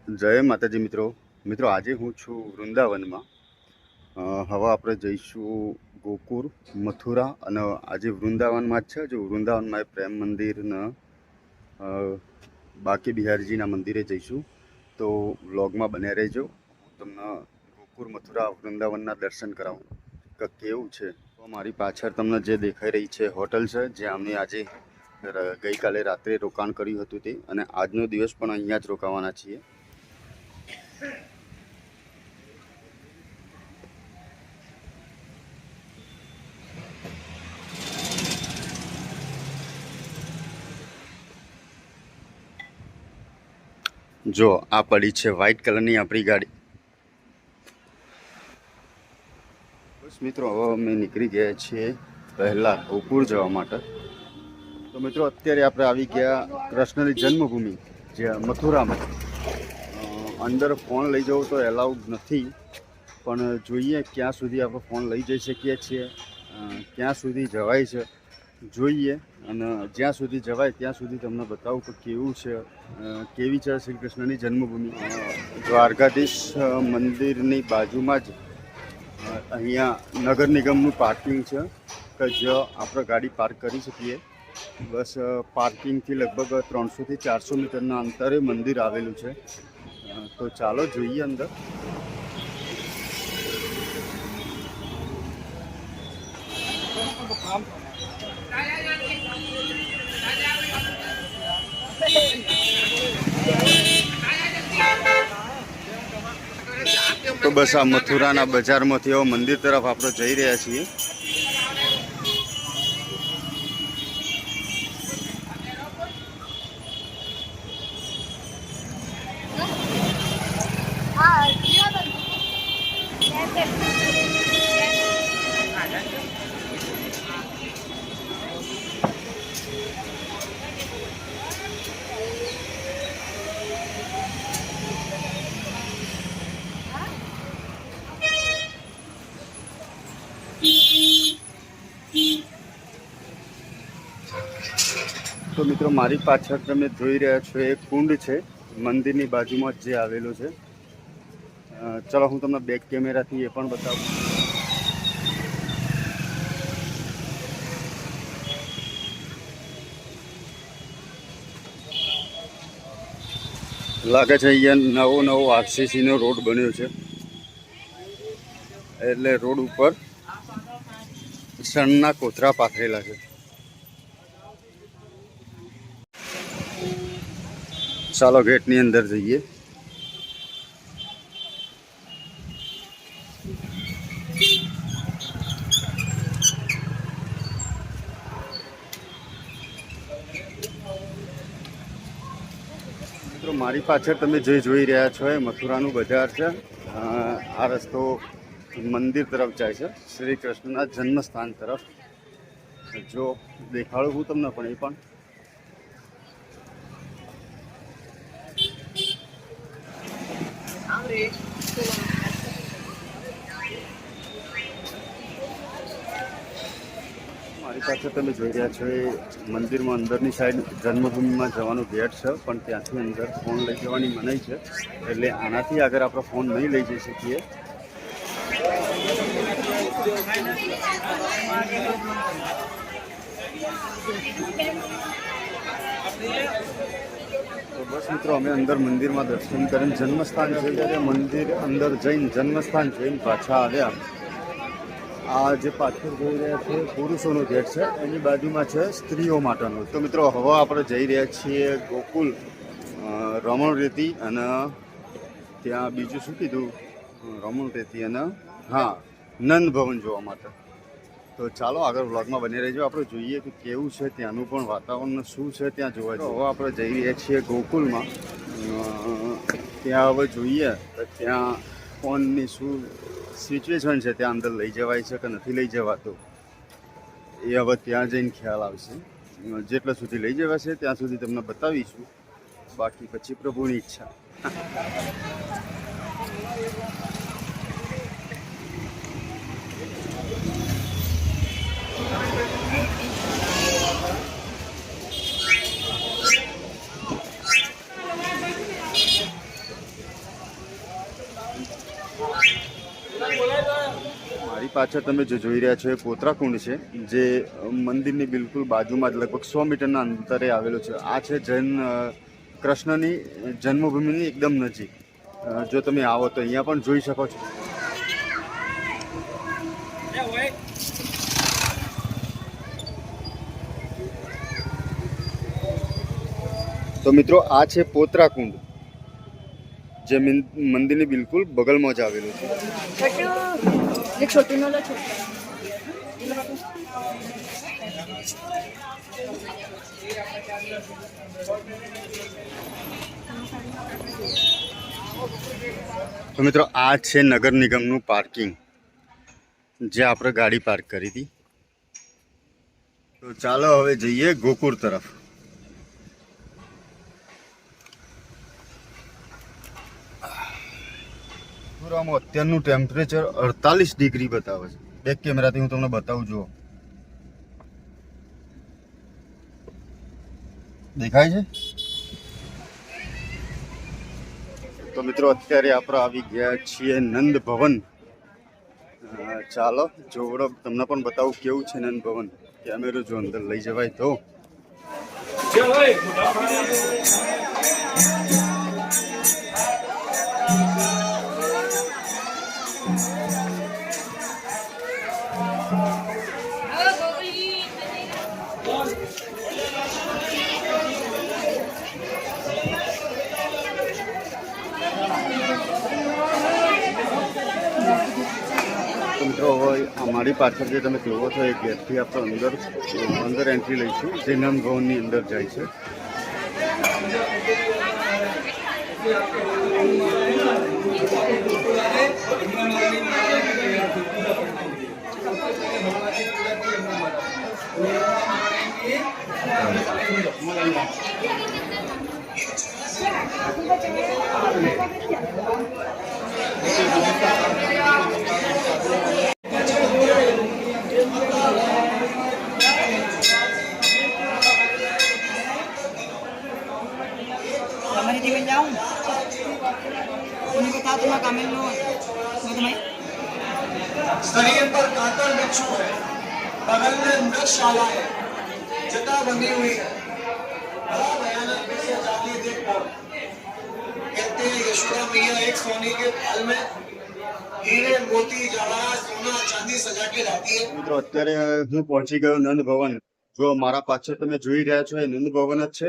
જય માતાજી મિત્રો આજે હું છું વૃંદાવનમાં। હવે આપણે જઈશું ગોકુળ, મથુરા અને આજે વૃંદાવનમાં જ છે। જો વૃંદાવનમાં એ પ્રેમ મંદિર ને બાકી બિહારીજીના મંદિરે જઈશું, તો વ્લોગમાં બન્યા રહેજો। તમને ગોકુળ, મથુરા, વૃંદાવનના દર્શન કરાવું કે કેવું છે। તો મારી પાછળ તમને જે દેખાઈ રહી છે હોટલ છે, જ્યાં અમે આજે ગઈકાલે રાત્રે રોકાણ કર્યું હતું તે, અને આજનો દિવસ પણ અહીંયા જ રોકાવાના છીએ। જો આ પડી છે વ્હાઇટ કલરની આપણી ગાડી। બસ મિત્રો, હવે અમે નીકળી ગયા છીએ પહેલા ગોકુળ જવા માટે। તો મિત્રો, અત્યારે આપણે આવી ગયા કૃષ્ણની જન્મભૂમિ જે મથુરામાં। અંદર ફોન લઈ જવો તો એલાઉડ નથી, પણ જોઈએ ક્યાં સુધી આપણે ફોન લઈ જઈ શકીએ છીએ, ક્યાં સુધી જવાય છે જોઈએ। અને જ્યાં સુધી જવાય ત્યાં સુધી તમને બતાવું કે કેવું છે, કેવી છે શ્રી કૃષ્ણની જન્મભૂમિ। દ્વારકાધીશ મંદિરની બાજુમાં જ અહીંયા નગર નિગમનું પાર્કિંગ છે કે જ્યાં આપણે ગાડી પાર્ક કરી શકીએ। બસ પાર્કિંગથી લગભગ 300 થી 400 મીટરના અંતરે મંદિર આવેલું છે। તો ચાલો જોઈએ અંદર। તો બસ આ મથુરાના બજારમાંથી હવે મંદિર તરફ આપણે જઈ રહ્યા છીએ। તો મિત્રો, મારી પાછળ તમે જોઈ રહ્યા છો એ કુંડ છે, મંદિરની બાજુમાં જ જે આવેલું છે। ચલો હું તમને બેક કેમેરાથી એ પણ બતાવું। લાગે છે અહીંયા નવો આરસીસીનો રોડ બન્યો છે, એટલે રોડ ઉપર સણના કોથરા પાથરેલા છે। ચાલો ગેટની અંદર જઈએ। મિત્રો, મારી પાછળ તમે જે જોઈ રહ્યા છો એ મથુરાનું બજાર છે। આ રસ્તો મંદિર તરફ જાય છે, શ્રી કૃષ્ણના જન્મસ્થાન તરફ। જો દેખાડું હું તમને પણ એ પણ। મારી પાસે તમે જોઈ રહ્યા છો એ મંદિરમાં અંદરની સાઈડ જન્મભૂમિમાં જવાનું ગેટ છે, પણ ત્યાંથી અંદર ફોન લઈ જવાની મનાઈ છે, એટલે આનાથી આગળ આપણે ફોન નહીં લઈ જઈ શકીએ। તો બસ મિત્રો, અમે અંદર મંદિરમાં દર્શન કરીને જન્મસ્થાન છે ત્યારે મંદિર અંદર જઈને જન્મસ્થાન જોઈને પાછા આવ્યા। આ જે પાછળ જોઈ રહ્યા છે પુરુષોનો ગેટ છે, એની બાજુમાં છે સ્ત્રીઓ માટેનો। તો મિત્રો, હવે આપણે જઈ રહ્યા છીએ ગોકુળ, રમણ રેતી, અને ત્યાં બીજું શું કીધું, રમણ રેતી અને હા નંદ ભવન જોવા માટે। તો ચાલો આગળ વ્લોગમાં બની રહેજો, આપણે જોઈએ કે કેવું છે ત્યાંનું પણ વાતાવરણ શું છે ત્યાં જોવા જઈએ। હવે આપણે જઈ રહ્યા છીએ ગોકુળમાં। ત્યાં હવે જોઈએ કે ત્યાં ફોનની શું સિચ્યુએશન છે, ત્યાં અંદર લઈ જવાય છે કે નથી લઈ જવાતું, એ હવે ત્યાં જઈને ખ્યાલ આવશે। જેટલા સુધી લઈ જવાશે ત્યાં સુધી તમને બતાવીશું, બાકી પછી પ્રભુની ઈચ્છા। पाछळ तमे जो જોઈ રહ્યા છો એ પોતરા કુંડ છે, જે મંદિરની બિલકુલ બાજુમાં જ લગભગ 100 મીટરના અંતરે આવેલો છે. આ છે જૈન કૃષ્ણની જન્મભૂમિની એકદમ નજીક. જો તમે આવો તો અહીંયા પણ જોઈ શકો છો. તો મિત્રો આ છે પોતરા કુંડ, જે મંદિરની બિલકુલ બગલમાં જ આવેલું છે. તો મિત્રો આ છે નગર નિગમનું પાર્કિંગ, જે આપણે ગાડી પાર્ક કરી હતી. તો ચાલો હવે જઈએ ગોકુળ તરફ. ગોકુળમાં અત્યારનું ટેમ્પરેચર 48 ડિગ્રી બતાવે છે. બેક કેમેરાથી હું તમને બતાવું. જુઓ, દેખાય છે? તો મિત્રો અત્યારે આપણે આવી ગયા છીએ નંદ ભવન. ચાલો જોવડો તમને પણ બતાવું કેવું છે નંદ ભવન. કેમેરો જો અંદર લઈ જવાય તો. મિત્રો હવે અમારી પાછળ જે તમે જોવો છો એ ગેટથી આપણે અંદર એન્ટ્રી લઈશું, જે નંદ ભવનની અંદર જાય છે. शरीर पर कातर बिच्छू है, बगल में मृगशाला है, जटा बंधी हुई है, बड़ा भयानक विषय जाती देख पर कहते हैं यशोदा मैया एक सोने के थाल में हीरे मोती जवाहरात सोना चांदी सजा के लाती है. મિત્રો અત્યારે હું પહોંચી ગયો નંદ ભવન. જો મારા પાછળ તમે જોઈ રહ્યા છો એ નંદ ભવન જ છે.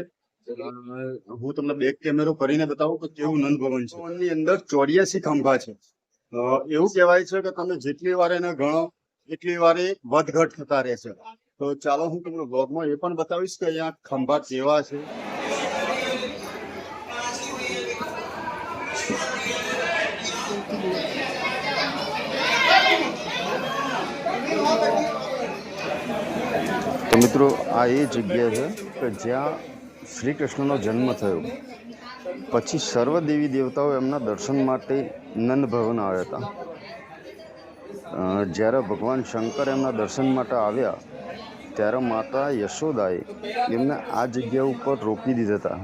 હું તમને બેક કેમેરો કરીને બતાવું કે કેવું નંદ ભવન છે. ભવનની અંદર 84 ખંભા છે. એવું કહેવાય છે કે તમે જેટલી વાર એને ગણો એટલી વાર વધઘટ થતા રહેશે. તો ચાલો હું તમને બ્લોગમાં એ પણ બતાવીશ કે અહીંયા ખંભા કેવા છે. તો મિત્રો આ એ જગ્યા છે કે જ્યાં શ્રી કૃષ્ણનો જન્મ થયો. પછી સર્વ દેવી દેવતાઓ એમના દર્શન માટે નંદ ભવન આવ્યા હતા. જ્યારે ભગવાન શંકર એમના દર્શન માટે આવ્યા ત્યારે માતા યશોદાએ એમને આ જગ્યા ઉપર રોકી દીધા હતા.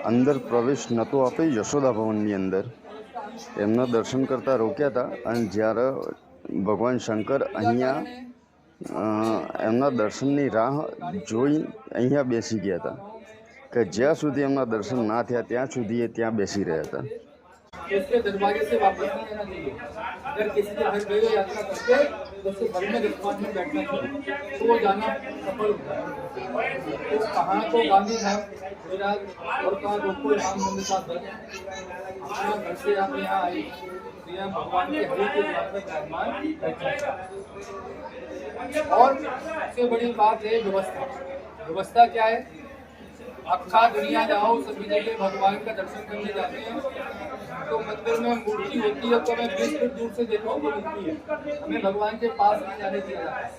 અંદર પ્રવેશ નહોતો આપે. યશોદા ભવનની અંદર એમના દર્શન કરતાં રોક્યા હતા. અને જ્યારે ભગવાન શંકર અહીંયા એમના દર્શનની રાહ જોઈ અહીંયા બેસી ગયા હતા કે જ્યાં સુધી એમના દર્શન ના થયા ત્યાં સુધી એ ત્યાં બેસી રહ્યા હતા. उसके दरवाजे से वापस नहीं आना चाहिए. अगर किसी के घर गए यात्रा करके तो उसके घर में दरबार में बैठना चाहिए, तो वो जाना सफल होता है. तो कहाँ को गांधी धाम गुजरात और कहाँ रोको राम मंदिर का दर अपने घर से आप यहाँ आए तो यहाँ भगवान के हरि के द्वार में विराजमान बैठे. और सबसे बड़ी बात है व्यवस्था. व्यवस्था क्या है? अक्खा दुनिया जाओ सभी जगह भगवान का दर्शन करने जाते हैं तो मंदिर में मूर्ति होती है तो हमें 20 फीट दूर से देखने को मिलती है. हमें भगवान के पास नहीं जाने दिया जाता है.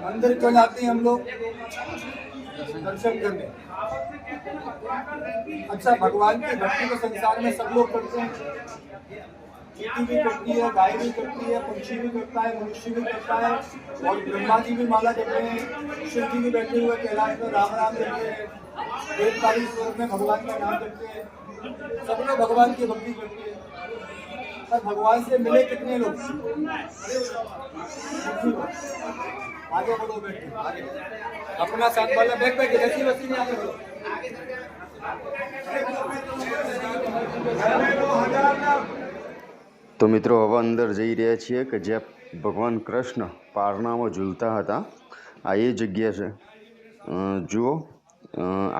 मंदिर क्यों जाते हैं हम लोग? दर्शन करने. अच्छा, भगवान की भक्ति को संसार में सब लोग करते हैं. चींटी भी करती है, गाय भी करती है, पंछी भी करता है, मनुष्य भी करता है. और ब्रह्मा जी भी माला जपते हैं, शिव जी भी बैठे हुए कैलाश में राम राम जपते हैं, वेदकारी स्वरूप में भगवान का नाम जपते हैं. सब लोग भगवान की भक्ति करते हैं. पर भगवान से मिले कितने लोग? आगे बढ़ो बेटे, आगे अपना साथ वाला बैग पे जैसी वैसी नहीं, आगे बढ़ो। તો મિત્રો હવે અંદર જઈ રહ્યા છીએ કે જ્યાં ભગવાન કૃષ્ણ પારણામાં ઝૂલતા હતા. આ એ જગ્યા છે. જુઓ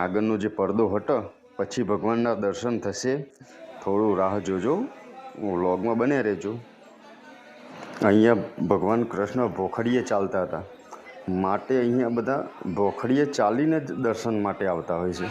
આગળનો જે પડદો હટો પછી ભગવાનના દર્શન થશે. થોડું રાહ જોજો, વ્લોગમાં બન્યા રહેજો. અહીંયા ભગવાન કૃષ્ણ ભોખડીએ ચાલતા હતા માટે અહીંયા બધા ભોખડીએ ચાલીને જ દર્શન માટે આવતા હોય છે.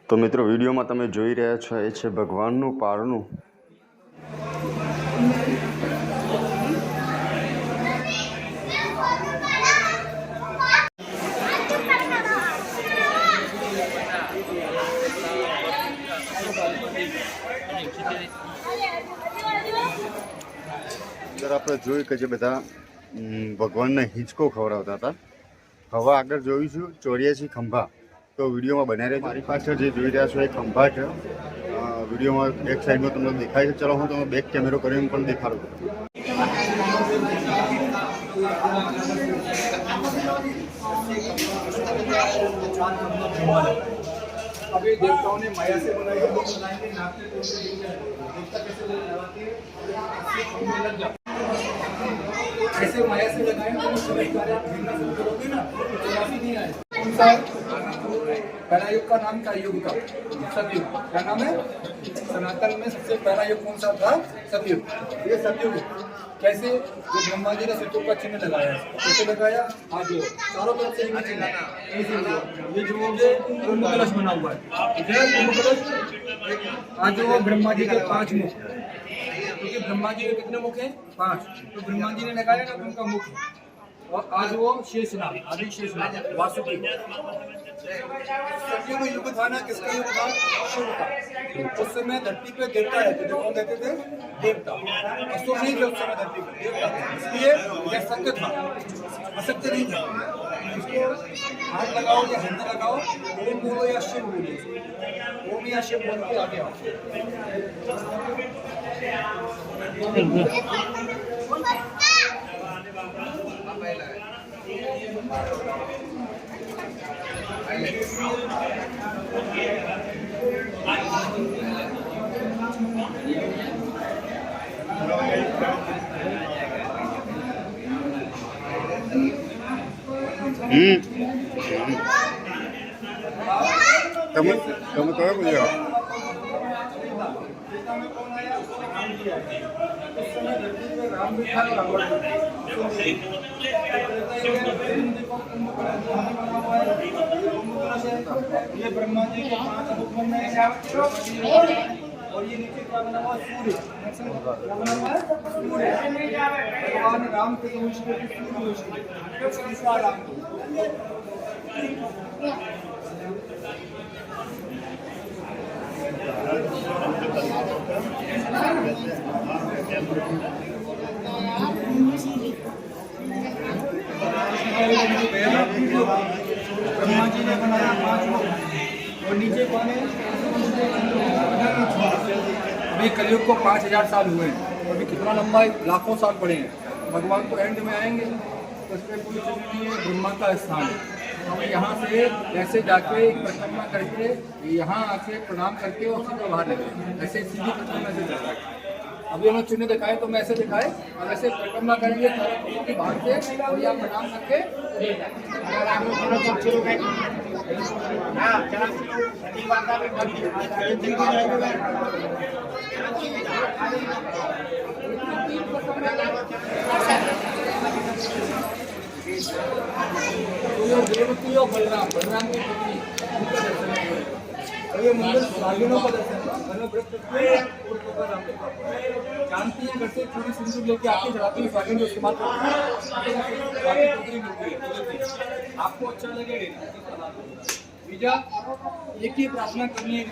તો મિત્રો વિડીયોમાં તમે જોઈ રહ્યા છો એ છે ભગવાનનું પારણું. અંદર આપણે જોયું કે જે બધા ભગવાનને હિંચકો ખવડાવતા હતા. હવે આગળ જોઈશું 84 ખંભા. તો વિડીયોમાં બનાવી રહેજો. મારી પાછળ જે જોઈ રહ્યા છો એ ખંભા છે. વિડીયોમાં બેક સાઈડમાં તમને દેખાય છે. ચલો હું તમને બેક કેમેરો કરીને પણ દેખાડું. अभी देवताओं ने माया से बनाई है, लोग बनाएंगे नाक के तोड़ के देवता कैसे लगाते हैं, ऐसे माया से लगाएंगे तो समझ पा रहे आप गिनना शुरू करोगे ना तो काफी नहीं आए। कौन सा पहला युग का नाम क्या? युग का सतयुग। क्या नाम है? सनातन में सबसे पहला युग कौन सा था? सतयुग। ये सतयुग कैसे? जो ब्रह्मा जी ने सतयुग का चिन्ह लगाया, कैसे लगाया? आज चारों तरफ से ये जो कुंभ कलश बना हुआ है, कुंभ कलश। आज जो ब्रह्मा जी के 5 मुख, क्योंकि ब्रह्मा जी के कितने मुख हैं? 5। तो ब्रह्मा जी ने लगाया ना उनका मुख। और आज वो शेषनाग, आदि शेषनाग वासुकी। सतयुग युग था ना, किसका युग था? असुर का। उस समय धरती पे देवता रहते थे। कौन रहते थे? देवता। असुर नहीं थे उस समय धरती पे, देवता थे। इसलिए यह सत्य था, असत्य नहीं था। इसको हाथ लगाओ या हंड लगाओ, ओम बोलो या शिव बोलो, ओम या शिव बोल के आगे आओ। તમે કયો બોલ્યો? राम भी था, रावण भी था। ये ब्रह्मा जी के 5 मुख बने हैं और ये नीचे क्या बना हुआ? सूर्य। क्या बना हुआ है? सूर्य। भगवान राम के वंश में सूर्य राम। ब्रह्मा जी ने बनाया 5 मुख और नीचे कौन है? अभी कलयुग को 5000 साल हुए हैं। अभी कितना लंबा है? लाखों साल पड़े हैं। भगवान तो एंड में आएंगे तो उसमें पूरी ब्रह्मा का स्थान है। हमें यहाँ से ऐसे जाके परिक्रमा करके यहाँ आके प्रणाम करके और सीधा बाहर लगे, ऐसे सीधी परिक्रमा से जाता है। अभी हमें चिन्ह दिखाए तो मैं ऐसे दिखाए, और ऐसे परिक्रमा करेंगे सारा बाहर से और यहाँ प्रणाम करके देवकी और बलराम की पत्नी ये मंदिर स्वागिनों का दर्शन जानती है। घर से पूरी दूध लेके आके रात में फाइनल इस्तेमाल करते हैं, बाकी टोकरी मिलती है। आपको अच्छा लगेगा बीजा एक ही प्रार्थना करनी है।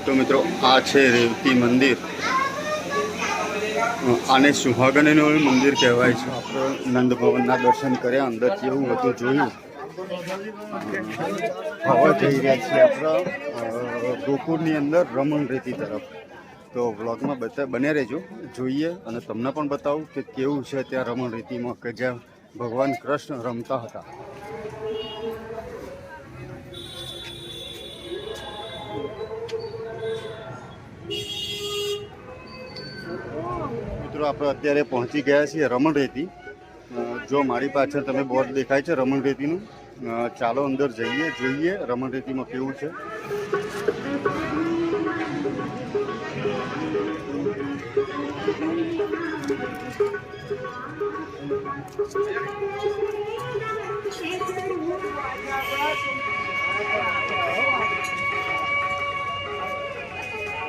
તો મિત્રો આ છે રેવતી મંદિર, આને સુહાગનનું મંદિર કહેવાય છે. આપણે નંદ ભવનના દર્શન કર્યા, અંદર કેવું હતું જોયું. હવે જઈ રહ્યા છીએ આપણે ગોકુળની અંદર રમણ રેતી તરફ. તો વ્લોગમાં બને રહેજો, જોઈએ અને તમને પણ બતાવું કે કેવું છે ત્યાં રમણ રેતીમાં, કે જ્યાં ભગવાન કૃષ્ણ રમતા હતા. મિત્રો આપણે અત્યારે પહોંચી ગયા છીએ રમણ રેતી. જો મારી પાછળ તમે બોર્ડ દેખાય છે રમણ રેતીનું. ચાલો અંદર જઈએ, જોઈએ રમણ રેતીમાં કેવું છે.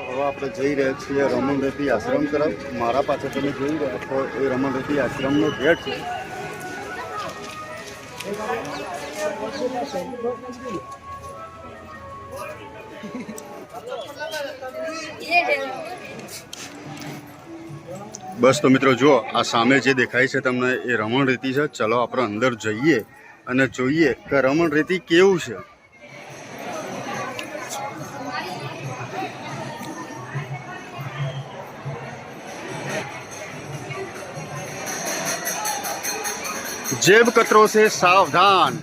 હવે આપણે જઈ રહ્યા છીએ રમણ રેતી આશ્રમ તરફ. મારા પાછળ તમે જોઈ રહ્યા છો એ રમણ રેતી આશ્રમનો ગેટ છે. બસ તો મિત્રો જુઓ, આ સામે જે દેખાય છે તમને એ રમણ રેતી છે. ચલો આપણે અંદર જઈએ અને જોઈએ કે રમણ રેતી કેવું છે. जेब कतरों से सावधान.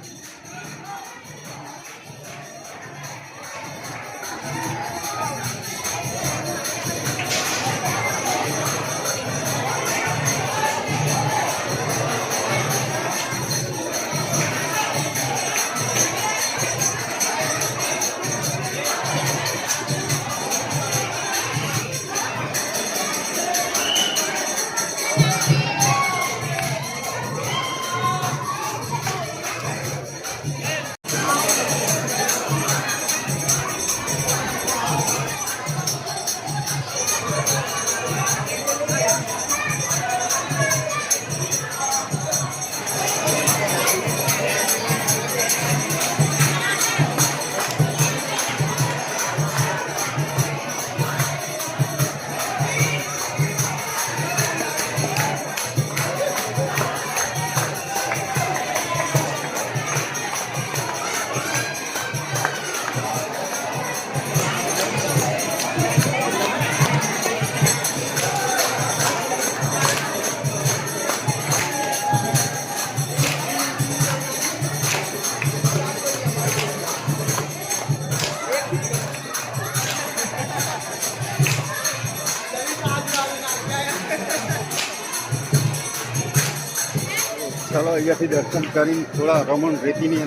ચાલો અહીંયાથી દર્શન કરી થોડા રમણ રેતીની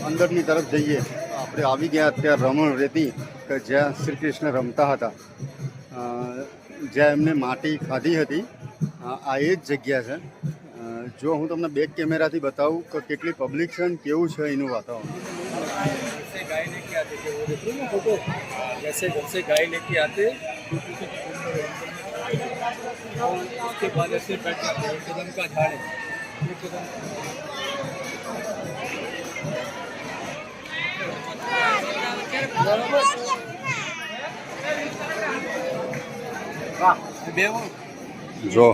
અંદરની તરફ જઈએ. આપણે આવી ગયા અત્યારે રમણ રેતી, કે જ્યાં શ્રી કૃષ્ણ રમતા હતા, જ્યાં એમને માટી ખાધી હતી. આ એ જ જગ્યા છે. જો હું તમને બેક કેમેરાથી બતાવું કે કેટલી પબ્લિક છે અને કેવું છે એનું વાતાવરણ. गाय लेके आते थे वो देखो ना फोटो, जैसे घर से गाय लेके आते उसके बाद ऐसे बैठ जाते हैं. कदम का झाड़ है ये कदम. જો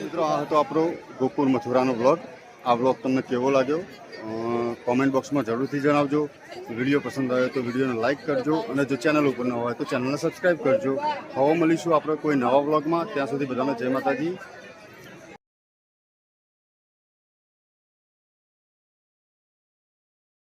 મિત્રો આ હતો આપણો ગોકુળ મથુરાનો બ્લોગ. આ બ્લોગ તમને કેવો લાગ્યો કોમેન્ટ બોક્સમાં જરૂરથી જણાવજો. વિડીયો પસંદ આવ્યો તો વિડીયોને લાઇક કરજો અને જો ચેનલ ઉપર ન હોય તો ચેનલને સબસ્ક્રાઈબ કરજો. હવે મળીશું આપણે કોઈ નવા બ્લોગમાં. ત્યાં સુધી બધાને જય માતાજી.